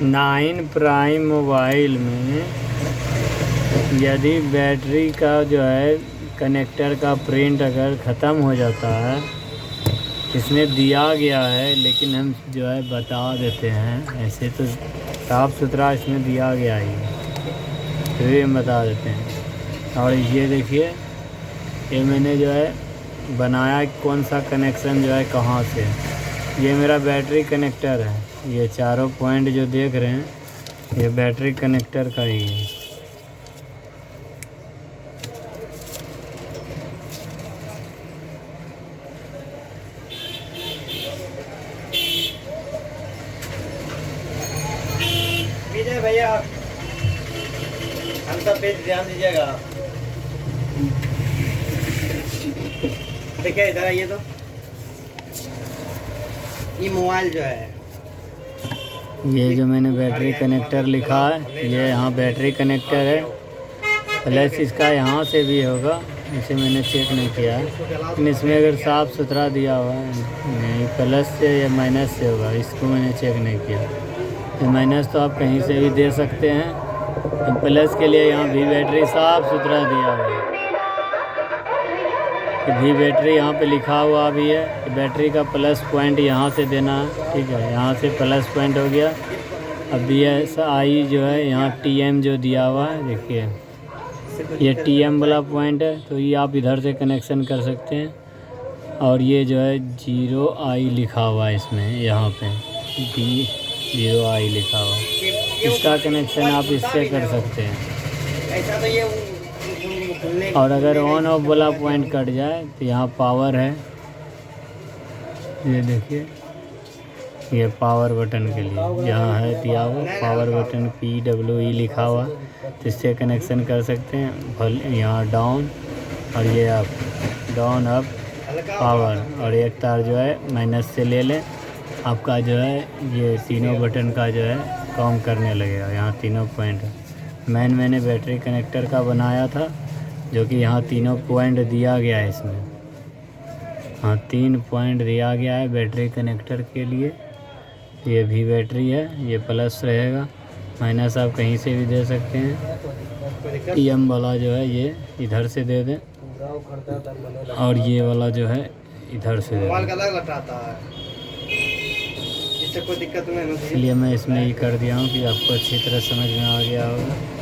9 prime mobile में यदि battery का जो है कनेक्टर का प्रिंट अगर ख़त्म हो जाता है, इसमें दिया गया है लेकिन हम जो है बता देते हैं, ऐसे तो साफ़ सुथरा इसमें दिया गया ही फिर भी हम बता देते हैं। और ये देखिए, ये मैंने जो है बनाया कौन सा कनेक्शन जो है कहाँ से। ये मेरा बैटरी कनेक्टर है, ये चारों पॉइंट जो देख रहे हैं ये बैटरी कनेक्टर का ही है। विजय भैया हम सब पे ध्यान दीजिएगा। देखिए इधर आइए, तो ये मोबाइल जो है, ये जो मैंने बैटरी कनेक्टर लिखा है, ये यहाँ बैटरी कनेक्टर है। प्लस इसका यहाँ से भी होगा, इसे मैंने चेक नहीं किया है, लेकिन इसमें अगर साफ़ सुथरा दिया हुआ है नहीं, प्लस से या माइनस से होगा, इसको मैंने चेक नहीं किया। तो माइनस तो आप कहीं से भी दे सकते हैं, तो प्लस के लिए यहाँ भी बैटरी साफ़ सुथरा दिया हुआ है। भी बैटरी यहाँ पे लिखा हुआ भी है कि बैटरी का प्लस पॉइंट यहाँ से देना है, ठीक है। यहाँ से प्लस पॉइंट हो गया। अब BSI जो है यहाँ TM जो दिया हुआ है, देखिए ये TM वाला पॉइंट है, तो ये आप इधर से कनेक्शन कर सकते हैं। और ये जो है 0I लिखा हुआ है इसमें, यहाँ पे D0I लिखा हुआ है, इसका कनेक्शन आप इससे कर सकते हैं। ऐसा तो ये और अगर ऑन ऑफ वाला पॉइंट कट जाए तो यहाँ पावर है, ये देखिए, ये पावर बटन के लिए यहाँ है दिया हुआ पावर बटन, PWE लिखा हुआ, तो इससे कनेक्शन कर सकते हैं। यहाँ डाउन और ये अप, डाउन अप पावर, और एक तार जो है माइनस से ले लें, आपका जो है ये तीनों बटन का जो है काम करने लगेगा। यहाँ तीनों पॉइंट है। मैंने बैटरी कनेक्टर का बनाया था, जो कि यहाँ तीनों पॉइंट दिया गया है इसमें। हाँ, 3 पॉइंट दिया गया है बैटरी कनेक्टर के लिए। ये भी बैटरी है, ये प्लस रहेगा, माइनस आप कहीं से भी दे सकते हैं। TM वाला जो है ये इधर से दे दें, और ये वाला जो है इधर से दे दें। इससे कोई दिक्कत नहीं होती, इसलिए मैं इसमें ही कर दिया हूँ कि आपको अच्छी तरह समझ में आ गया होगा।